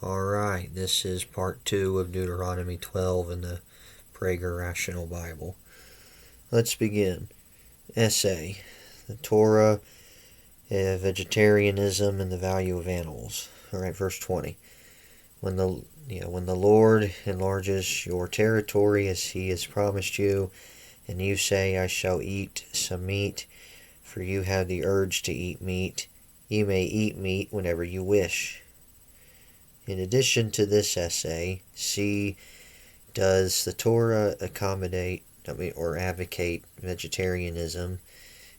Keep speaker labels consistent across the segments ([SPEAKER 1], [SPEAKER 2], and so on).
[SPEAKER 1] Alright, this is part 2 of Deuteronomy 12 in the Prager Rational Bible. Let's begin. Essay. The Torah, Vegetarianism, and the Value of Animals. Alright, verse 20. When the Lord enlarges your territory as He has promised you, and you say, I shall eat some meat, for you have the urge to eat meat, you may eat meat whenever you wish. In addition to this essay, see, does the Torah accommodate or advocate vegetarianism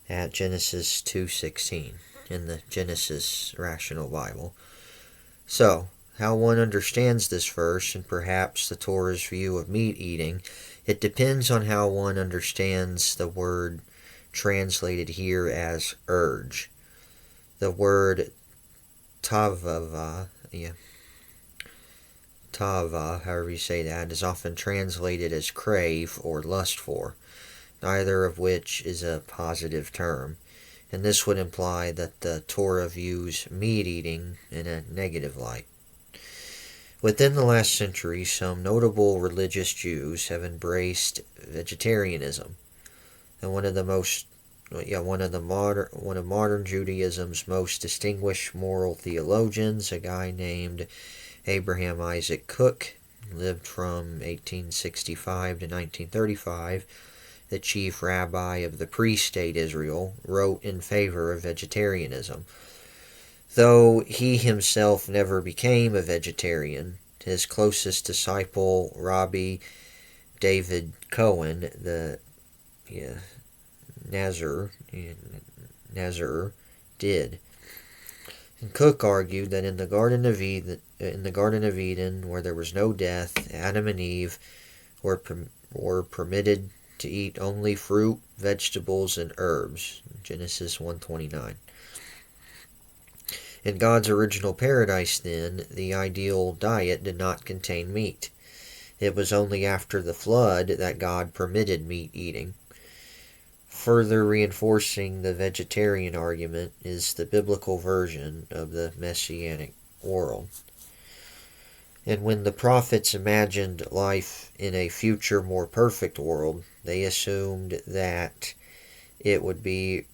[SPEAKER 1] at Genesis 2:16 in the Genesis Rational Bible? So, how one understands this verse and perhaps the Torah's view of meat eating, it depends on how one understands the word translated here as urge. The word tava, however you say that, is often translated as crave or lust for, neither of which is a positive term, and this would imply that the Torah views meat eating in a negative light. Within the last century, some notable religious Jews have embraced vegetarianism, and one of modern Judaism's most distinguished moral theologians, a guy named Abraham Isaac Cook, lived from 1865 to 1935, the chief rabbi of the pre-state Israel, wrote in favor of vegetarianism. Though he himself never became a vegetarian, his closest disciple, Rabbi David Cohen, the Nazir, did. And Cook argued that in the Garden of Eden, where there was no death, Adam and Eve were permitted to eat only fruit, vegetables, and herbs. Genesis 1:29. In God's original paradise, then, the ideal diet did not contain meat. It was only after the flood that God permitted meat eating. Further reinforcing the vegetarian argument is the biblical version of the Messianic world. And when the prophets imagined life in a future, more perfect world, they assumed that it would be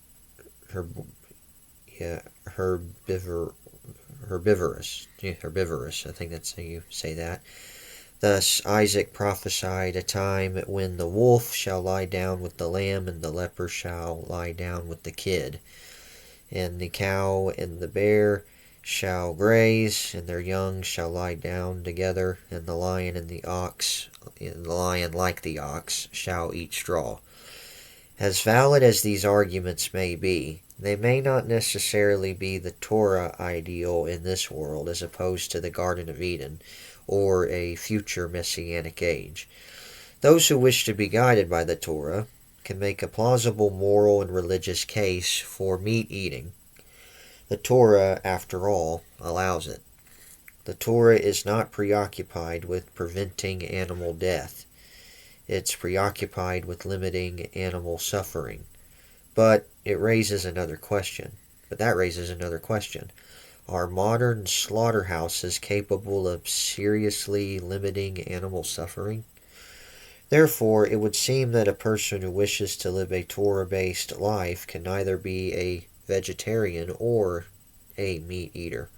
[SPEAKER 1] herbivorous. I think that's how you say that. Thus, Isaac prophesied a time when the wolf shall lie down with the lamb, and the leper shall lie down with the kid. And the cow and the bear shall graze, and their young shall lie down together, and the lion and the ox, like the ox, shall eat straw. As valid as these arguments may be, they may not necessarily be the Torah ideal in this world as opposed to the Garden of Eden, or a future messianic age. Those who wish to be guided by the Torah can make a plausible moral and religious case for meat eating. The Torah, after all, allows it. The Torah is not preoccupied with preventing animal death. It's preoccupied with limiting animal suffering. But that raises another question. Are modern slaughterhouses capable of seriously limiting animal suffering? Therefore, it would seem that a person who wishes to live a Torah-based life can neither be a vegetarian or a meat eater.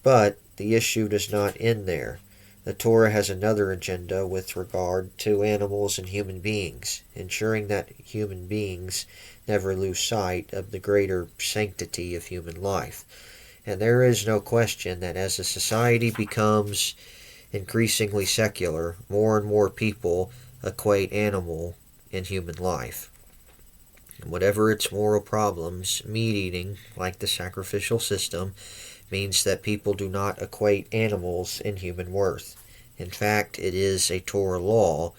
[SPEAKER 1] But the issue does not end there. The Torah has another agenda with regard to animals and human beings, ensuring that human beings never lose sight of the greater sanctity of human life. And there is no question that as a society becomes increasingly secular, more and more people equate animal and human life. And whatever its moral problems, meat eating, like the sacrificial system, means that people do not equate animals and human worth. In fact, it is a Torah law.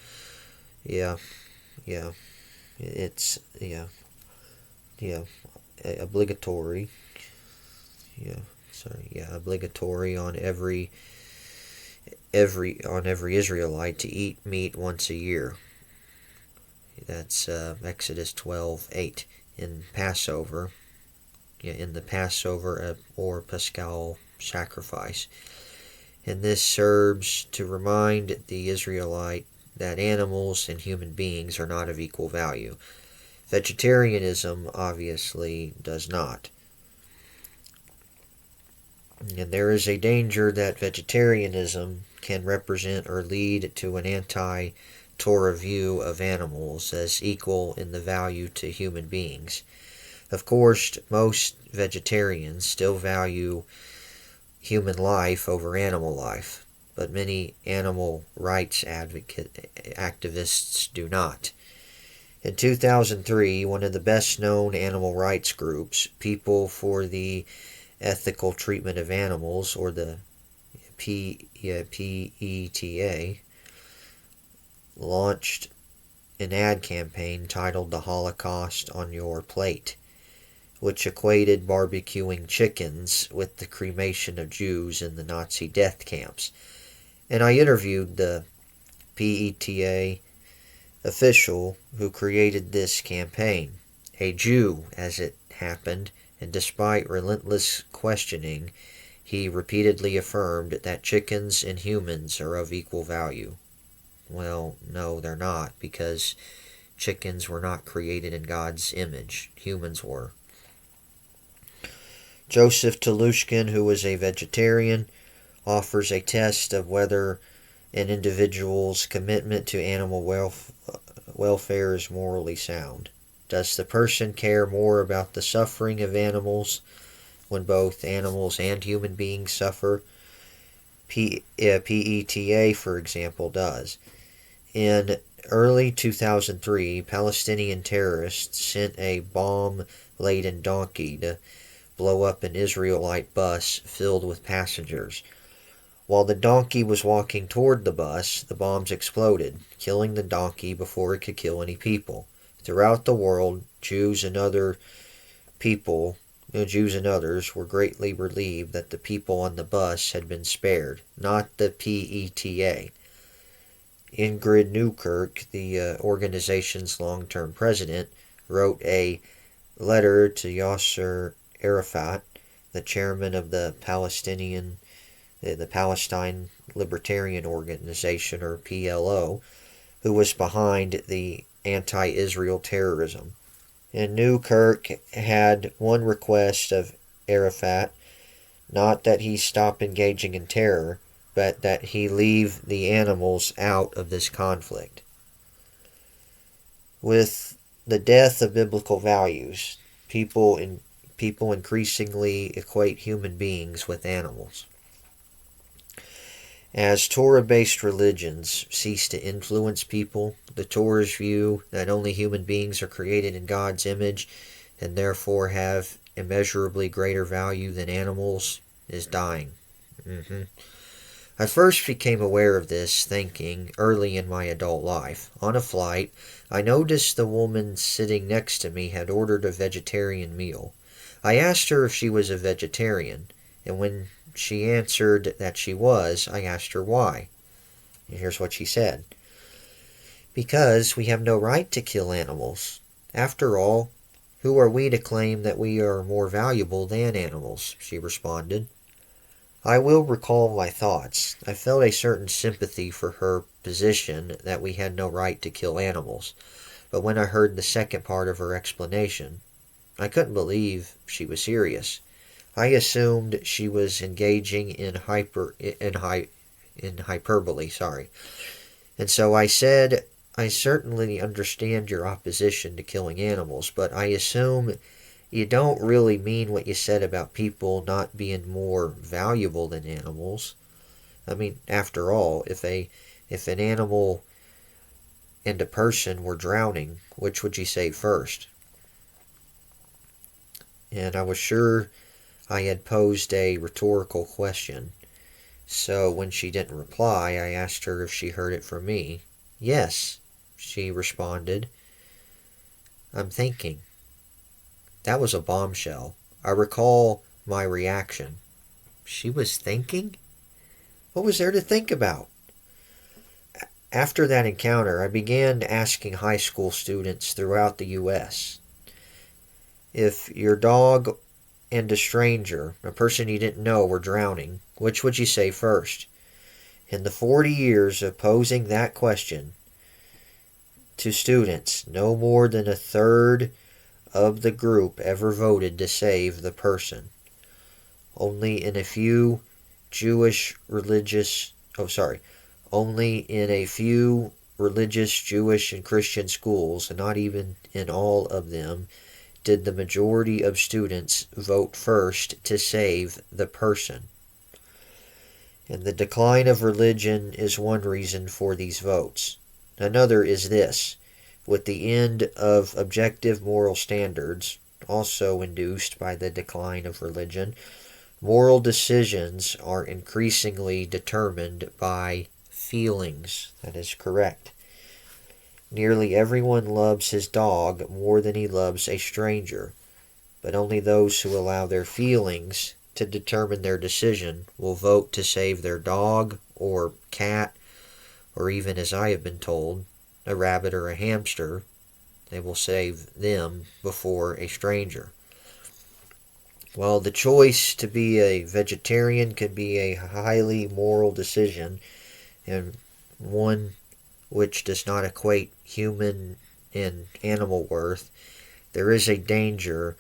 [SPEAKER 1] Obligatory. Obligatory on every Israelite to eat meat once a year. That's Exodus 12:8 in Passover. In the Passover or Paschal sacrifice. and this serves to remind the Israelite that animals and human beings are not of equal value. Vegetarianism obviously does not. And there is a danger that vegetarianism can represent or lead to an anti-Torah view of animals as equal in the value to human beings. Of course, most vegetarians still value human life over animal life, but many animal rights activists do not. In 2003, one of the best-known animal rights groups, People for the Ethical Treatment of Animals, or the PETA, launched an ad campaign titled "The Holocaust on Your Plate," which equated barbecuing chickens with the cremation of Jews in the Nazi death camps. And I interviewed the PETA official who created this campaign, a Jew as it happened, and despite relentless questioning, he repeatedly affirmed that chickens and humans are of equal value. Well, no, they're not, because chickens were not created in God's image. Humans were. Joseph Telushkin, who was a vegetarian, offers a test of whether an individual's commitment to animal welfare is morally sound. Does the person care more about the suffering of animals when both animals and human beings suffer? PETA, for example, does. In early 2003, Palestinian terrorists sent a bomb-laden donkey to blow up an Israelite bus filled with passengers. While the donkey was walking toward the bus, the bombs exploded, killing the donkey before it could kill any people. Throughout the world, Jews and others were greatly relieved that the people on the bus had been spared, not the PETA. Ingrid Newkirk, the organization's long-term president, wrote a letter to Yasser Arafat, the chairman of the Palestine Libertarian Organization, or PLO, who was behind the anti-Israel terrorism. And Newkirk had one request of Arafat, not that he stop engaging in terror, but that he leave the animals out of this conflict. With the death of biblical values, people increasingly equate human beings with animals. As Torah-based religions cease to influence people, the Torah's view that only human beings are created in God's image and therefore have immeasurably greater value than animals is dying. I first became aware of this thinking early in my adult life. On a flight, I noticed the woman sitting next to me had ordered a vegetarian meal. I asked her if she was a vegetarian, and when she answered that she was, I asked her why. And here's what she said. Because we have no right to kill animals. After all, who are we to claim that we are more valuable than animals? She responded. I will recall my thoughts. I felt a certain sympathy for her position that we had no right to kill animals. But when I heard the second part of her explanation, I couldn't believe she was serious. I assumed she was engaging in hyperbole, And so I said, I certainly understand your opposition to killing animals, but I assume you don't really mean what you said about people not being more valuable than animals. I mean, after all, if an animal and a person were drowning, which would you save first? And I was sure I had posed a rhetorical question. So when she didn't reply, I asked her if she heard it from me. Yes, she responded. I'm thinking. That was a bombshell. I recall my reaction. She was thinking? What was there to think about? After that encounter, I began asking high school students throughout the U.S. If your dog and a stranger, a person you didn't know, were drowning, which would you save first? In the 40 years of posing that question to students, no more than a third of the group ever voted to save the person. Only in a few Jewish religious, oh sorry, only in a few religious Jewish and Christian schools, and not even in all of them, did the majority of students vote first to save the person. And the decline of religion is one reason for these votes. Another is this: with the end of objective moral standards, also induced by the decline of religion, moral decisions are increasingly determined by feelings. That is correct. Nearly everyone loves his dog more than he loves a stranger, but only those who allow their feelings to determine their decision will vote to save their dog or cat, or even, as I have been told, a rabbit or a hamster. They will save them before a stranger. While the choice to be a vegetarian can be a highly moral decision, and one which does not equate human and animal worth, there is a danger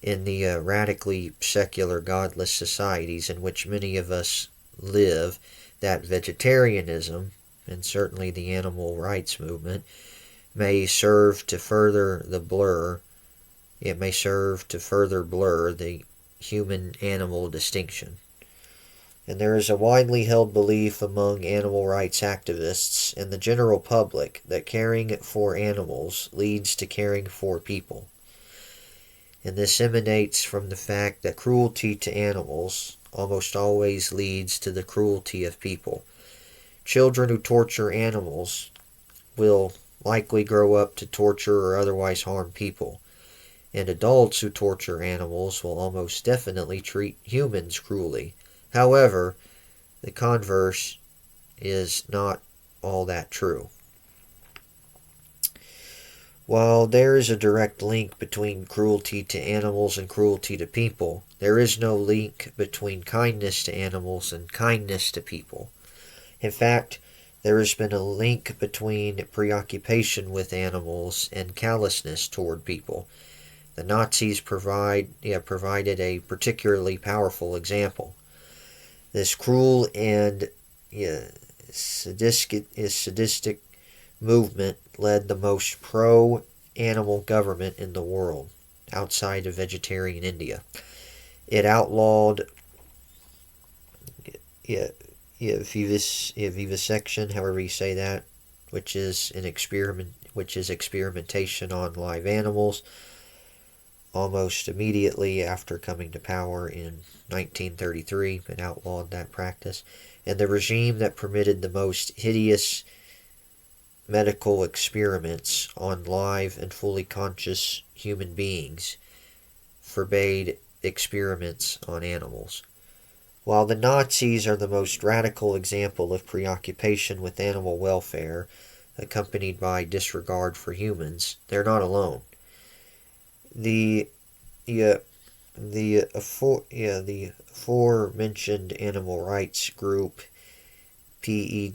[SPEAKER 1] in the radically secular, godless societies in which many of us live, that vegetarianism, and certainly the animal rights movement, may serve to further blur the human-animal distinction. And there is a widely held belief among animal rights activists and the general public that caring for animals leads to caring for people. And this emanates from the fact that cruelty to animals almost always leads to the cruelty of people. Children who torture animals will likely grow up to torture or otherwise harm people. And adults who torture animals will almost definitely treat humans cruelly. However, the converse is not all that true. While there is a direct link between cruelty to animals and cruelty to people, there is no link between kindness to animals and kindness to people. In fact, there has been a link between preoccupation with animals and callousness toward people. The Nazis provided a particularly powerful example. This cruel and sadistic movement led the most pro-animal government in the world, outside of vegetarian India. It outlawed vivisection, however you say that, which is experimentation on live animals, almost immediately after coming to power in 1933. It outlawed that practice. And the regime that permitted the most hideous medical experiments on live and fully conscious human beings forbade experiments on animals. While the Nazis are the most radical example of preoccupation with animal welfare, accompanied by disregard for humans, they're not alone. The aforementioned animal rights group, PETA,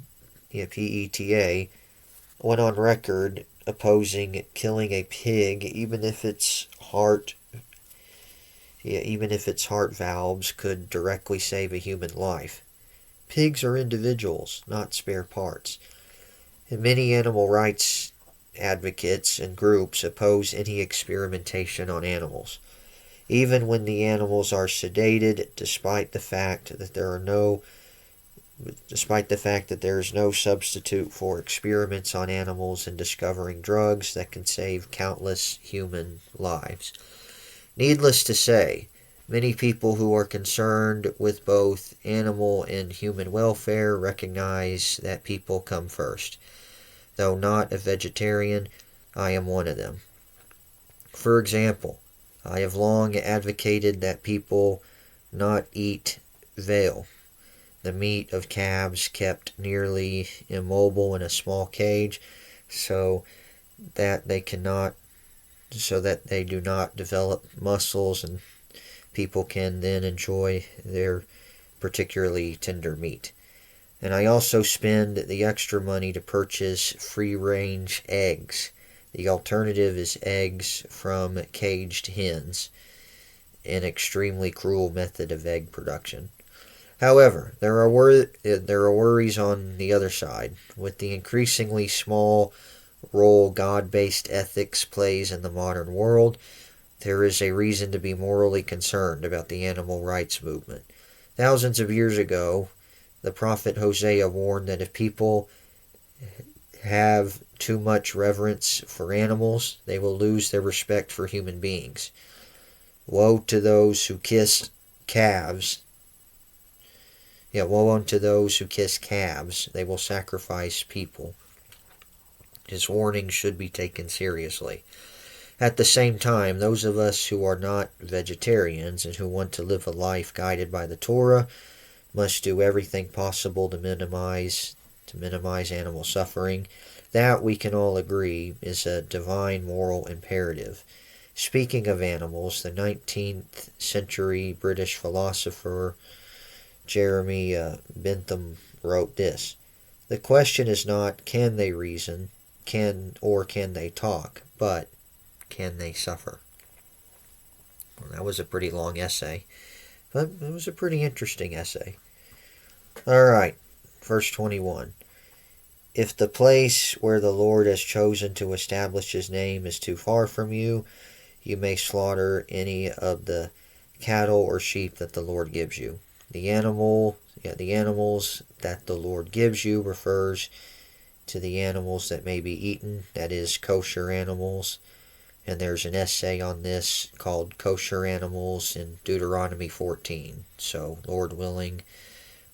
[SPEAKER 1] went on record opposing killing a pig, even if its heart valves could directly save a human life. Pigs are individuals, not spare parts. And many animal rights advocates and groups oppose any experimentation on animals, even when the animals are sedated, despite the fact that there is no substitute for experiments on animals and discovering drugs that can save countless human lives. Needless to say, many people who are concerned with both animal and human welfare recognize that people come first. Though not a vegetarian, I am one of them. For example, I have long advocated that people not eat veal, the meat of calves kept nearly immobile in a small cage, so that they do not develop muscles and people can then enjoy their particularly tender meat. And I also spend the extra money to purchase free-range eggs. The alternative is eggs from caged hens, an extremely cruel method of egg production. However, there are worries on the other side. With the increasingly small role God-based ethics plays in the modern world, there is a reason to be morally concerned about the animal rights movement. Thousands of years ago, the prophet Hosea warned that if people have too much reverence for animals, they will lose their respect for human beings. Woe to those who kiss calves. Woe unto those who kiss calves. They will sacrifice people. His warning should be taken seriously. At the same time, those of us who are not vegetarians and who want to live a life guided by the Torah must do everything possible to minimize animal suffering. That, we can all agree, is a divine moral imperative. Speaking of animals, the 19th century British philosopher Jeremy Bentham wrote this: "The question is not can they reason, can they talk, but can they suffer?" Well, that was a pretty long essay, but it was a pretty interesting essay. Alright, verse 21. If the place where the Lord has chosen to establish his name is too far from you, you may slaughter any of the cattle or sheep that the Lord gives you. The animals that the Lord gives you refers to the animals that may be eaten, that is, kosher animals. And there's an essay on this called Kosher Animals in Deuteronomy 14. So, Lord willing,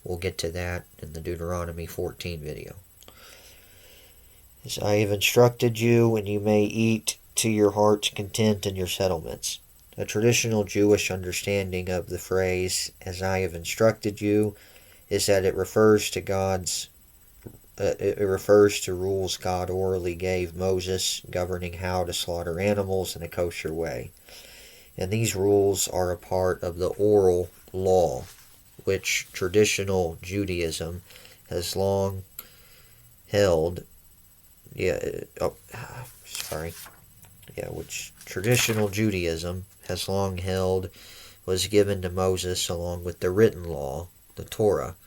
[SPEAKER 1] we'll get to that in the Deuteronomy 14 video. As I have instructed you, and you may eat to your heart's content in your settlements. A traditional Jewish understanding of the phrase, as I have instructed you, is that it refers to rules God orally gave Moses governing how to slaughter animals in a kosher way. And these rules are a part of the oral law, which traditional Judaism has long held. Which traditional Judaism has long held was given to Moses along with the written law, the Torah.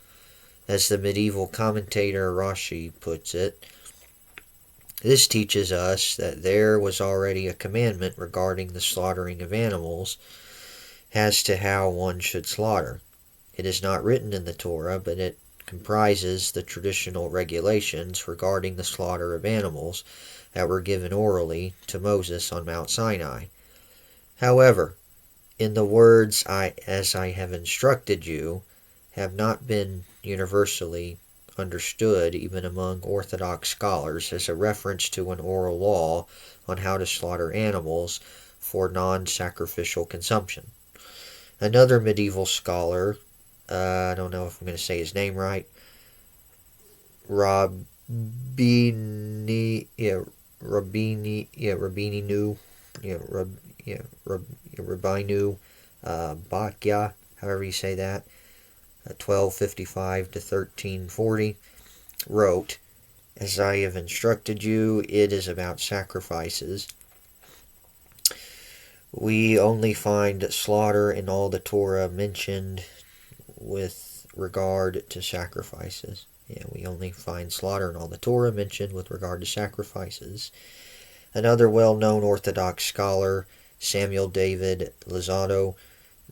[SPEAKER 1] As the medieval commentator Rashi puts it, this teaches us that there was already a commandment regarding the slaughtering of animals as to how one should slaughter. It is not written in the Torah, but it comprises the traditional regulations regarding the slaughter of animals that were given orally to Moses on Mount Sinai. However, in the words as I have instructed you, have not been universally understood even among Orthodox scholars as a reference to an oral law on how to slaughter animals for non-sacrificial consumption. Another medieval scholar, I don't know if I'm going to say his name right, Rabbeinu Bakya, however you say that, 1255 to 1340, wrote, as I have instructed you, it is about sacrifices. We only find slaughter in all the Torah mentioned with regard to sacrifices. We only find slaughter in all the Torah mentioned with regard to sacrifices. Another well-known Orthodox scholar, Samuel David Lozado,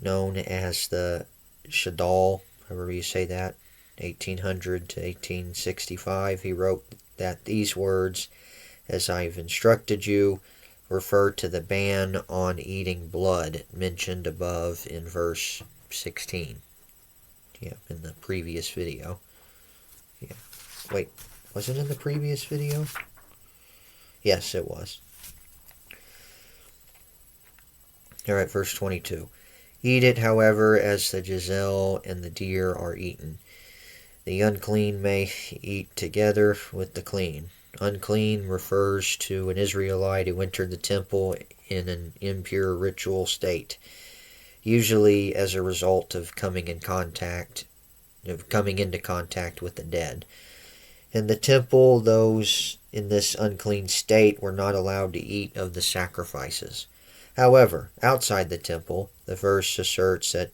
[SPEAKER 1] known as the Shadal, however you say that, 1800 to 1865, he wrote that these words, as I have instructed you, refer to the ban on eating blood mentioned above in verse 16. In the previous video. Wait, was it in the previous video? Yes, it was. Alright, verse 22. Eat it, however, as the gazelle and the deer are eaten. The unclean may eat together with the clean. Unclean refers to an Israelite who entered the temple in an impure ritual state, usually as a result of coming in contact of coming into contact with the dead. In the temple, those in this unclean state were not allowed to eat of the sacrifices. However, outside the temple, the verse asserts that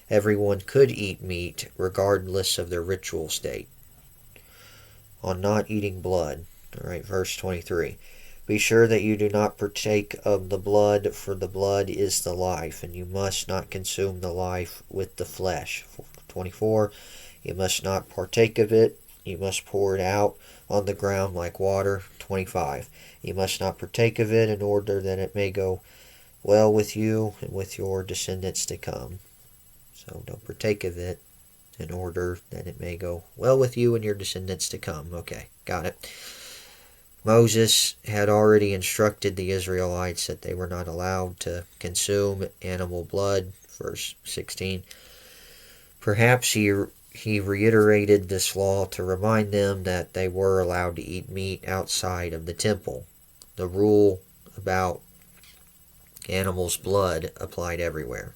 [SPEAKER 1] everyone could eat meat regardless of their ritual state. On not eating blood. Alright, verse 23. Be sure that you do not partake of the blood, for the blood is the life, and you must not consume the life with the flesh. 24. You must not partake of it. You must pour it out on the ground like water. 25. You must not partake of it in order that it may go well with you and with your descendants to come. So don't partake of it in order that it may go well with you and your descendants to come. Okay, got it. Moses had already instructed the Israelites that they were not allowed to consume animal blood. Verse 16. Perhaps he reiterated this law to remind them that they were allowed to eat meat outside of the temple. The rule about animals' blood applied everywhere.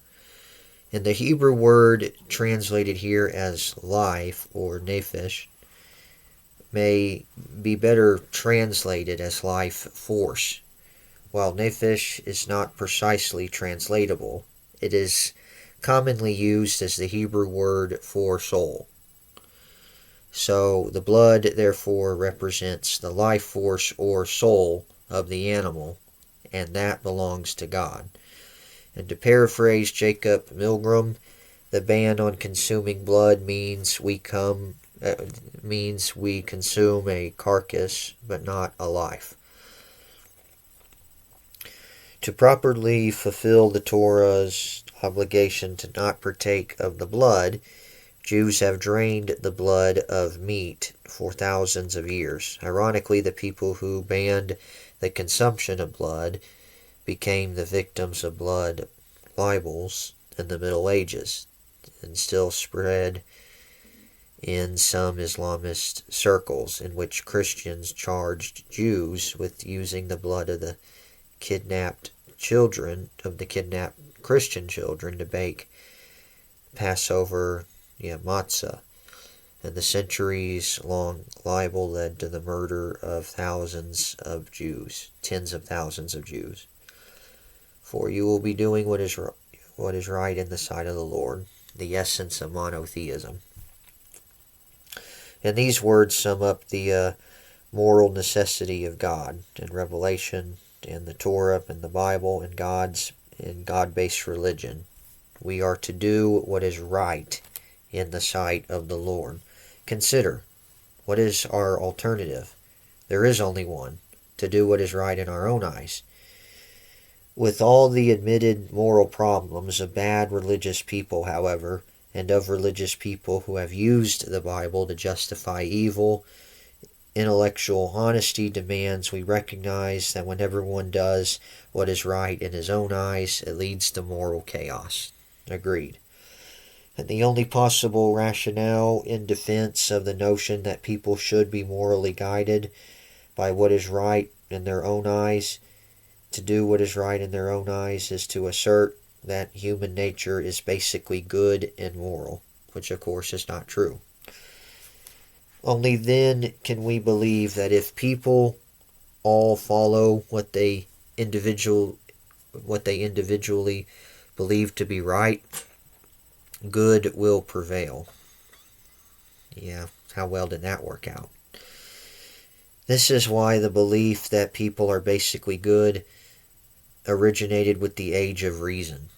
[SPEAKER 1] And the Hebrew word translated here as life, or nephesh, may be better translated as life force. While nephesh is not precisely translatable, it is commonly used as the Hebrew word for soul. So the blood, therefore, represents the life force or soul of the animal, and that belongs to God. And to paraphrase Jacob Milgram, the ban on consuming blood means we consume a carcass, but not a life. To properly fulfill the Torah's obligation to not partake of the blood, Jews have drained the blood of meat for thousands of years. Ironically, the people who banned the consumption of blood became the victims of blood libels in the Middle Ages, and still spread in some Islamist circles, in which Christians charged Jews with using the blood of the kidnapped Christian children to bake Passover matzah. And the centuries-long libel led to the murder of thousands of Jews, tens of thousands of Jews. For you will be doing what is right in the sight of the Lord, the essence of monotheism. And these words sum up the moral necessity of God and Revelation and the Torah and the Bible and God-based religion. We are to do what is right in the sight of the Lord. Consider, what is our alternative? There is only one, to do what is right in our own eyes. With all the admitted moral problems of bad religious people, however, and of religious people who have used the Bible to justify evil, intellectual honesty demands we recognize that when everyone does what is right in his own eyes, it leads to moral chaos. Agreed. And the only possible rationale in defense of the notion that people should be morally guided by what is right in their own eyes, to do what is right in their own eyes, is to assert that human nature is basically good and moral, which of course is not true. Only then can we believe that if people all follow what they individually believe to be right, good will prevail. Yeah, how well did that work out? This is why the belief that people are basically good originated with the age of reason.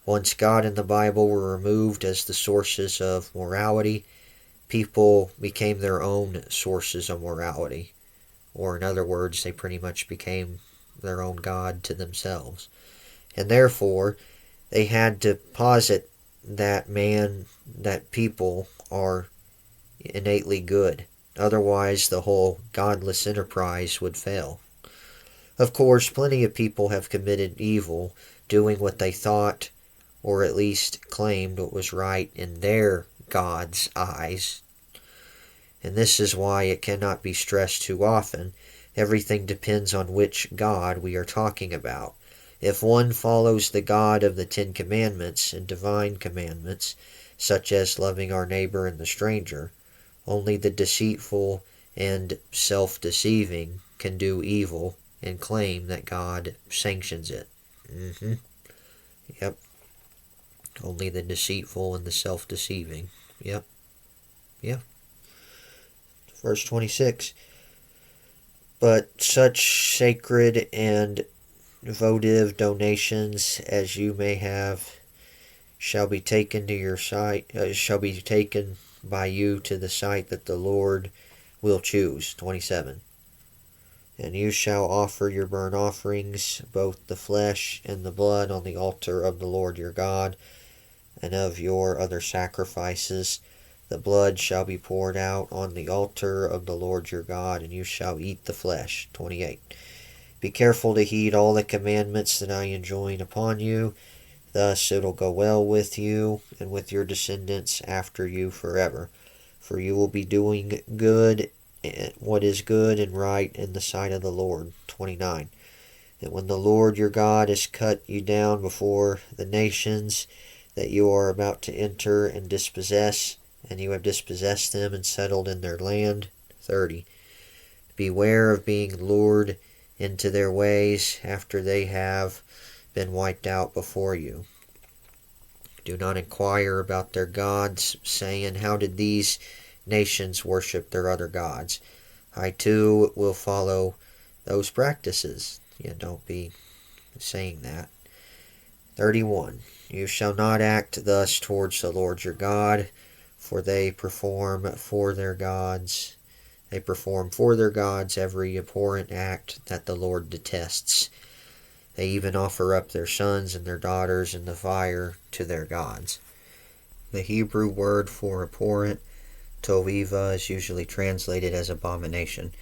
[SPEAKER 1] Once God and the Bible were removed as the sources of morality, people became their own sources of morality. Or in other words, they pretty much became their own God to themselves. And therefore, they had to posit that people are innately good. Otherwise, the whole godless enterprise would fail. Of course, plenty of people have committed evil, doing what they thought, or at least claimed what was right in their God's eyes. And this is why it cannot be stressed too often. Everything depends on which God we are talking about. If one follows the God of the Ten Commandments and divine commandments, such as loving our neighbor and the stranger. Only the deceitful and self-deceiving can do evil and claim that God sanctions it. Yep. Only the deceitful and the self-deceiving. Yep. Yep. Verse 26. But such sacred and votive donations as you may have shall be taken to your sight, shall be taken by you to the site that the Lord will choose. 27. And you shall offer your burnt offerings, both the flesh and the blood, on the altar of the Lord your God, and of your other sacrifices. The blood shall be poured out on the altar of the Lord your God, and you shall eat the flesh. 28. Be careful to heed all the commandments that I enjoin upon you. Thus it'll go well with you and with your descendants after you forever. For you will be doing good, what is good and right in the sight of the Lord. 29. And when the Lord your God has cut you down before the nations that you are about to enter and dispossess, and you have dispossessed them and settled in their land. 30. Beware of being lured into their ways after they have been wiped out before you. Do not inquire about their gods, saying, how did these nations worship their other gods? I too will follow those practices. Yeah, don't be saying that. 31. You shall not act thus towards the Lord your God, for they perform for their gods every abhorrent act that the Lord detests. They even offer up their sons and their daughters in the fire to their gods. The Hebrew word for abhorrent, toviva, is usually translated as abomination.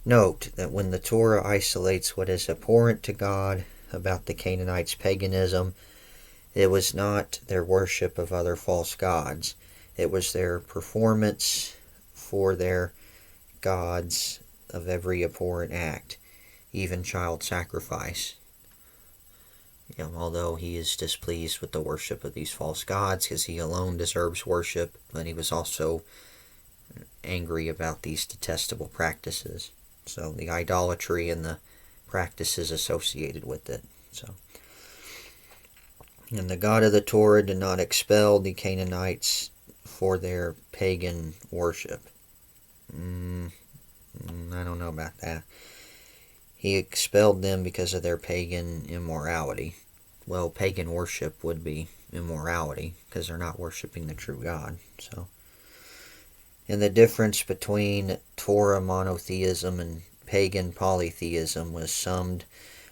[SPEAKER 1] Note that when the Torah isolates what is abhorrent to God about the Canaanites' paganism, it was not their worship of other false gods. It was their performance for their gods of every abhorrent act, even child sacrifice. Although he is displeased with the worship of these false gods because he alone deserves worship, but he was also angry about these detestable practices. So the idolatry and the practices associated with it. And the God of the Torah did not expel the Canaanites for their pagan worship. I don't know about that. He expelled them because of their pagan immorality. Well, pagan worship would be immorality because they're not worshiping the true God. And the difference between Torah monotheism and pagan polytheism was summed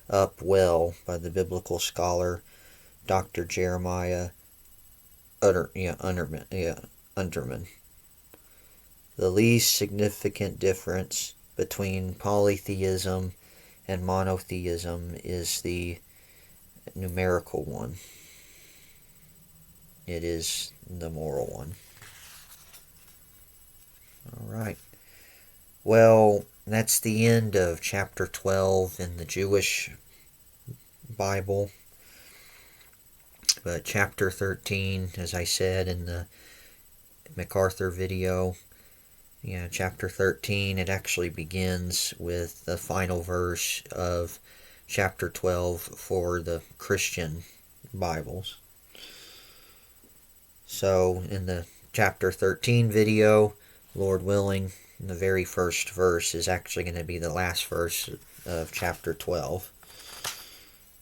[SPEAKER 1] up well by the biblical scholar Dr. Jeremiah Underman. The least significant difference between polytheism and monotheism is the numerical one. It is the moral one. Alright. Well, that's the end of chapter 12 in the Jewish Bible. But chapter 13, as I said in the MacArthur video, chapter 13, it actually begins with the final verse of chapter 12 for the Christian Bibles. So, in the chapter 13 video, Lord willing, the very first verse is actually going to be the last verse of chapter 12.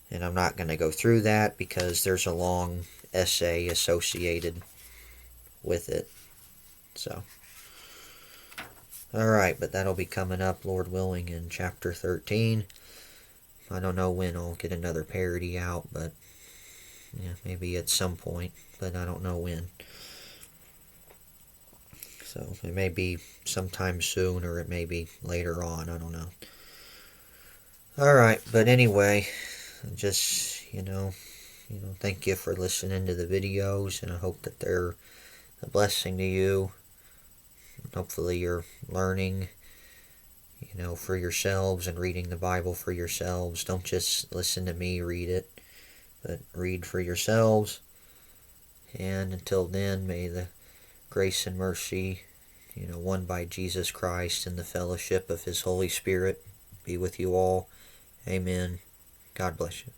[SPEAKER 1] And I'm not going to go through that because there's a long essay associated with it. Alright, but that'll be coming up, Lord willing, in chapter 13. I don't know when I'll get another parody out, but maybe at some point, but I don't know when. So it may be sometime soon, or it may be later on, I don't know. Alright, but anyway, just, thank you for listening to the videos, and I hope that they're a blessing to you. Hopefully you're learning, for yourselves and reading the Bible for yourselves. Don't just listen to me read it, but read for yourselves. And until then, may the grace and mercy, won by Jesus Christ and the fellowship of His Holy Spirit be with you all. Amen. God bless you.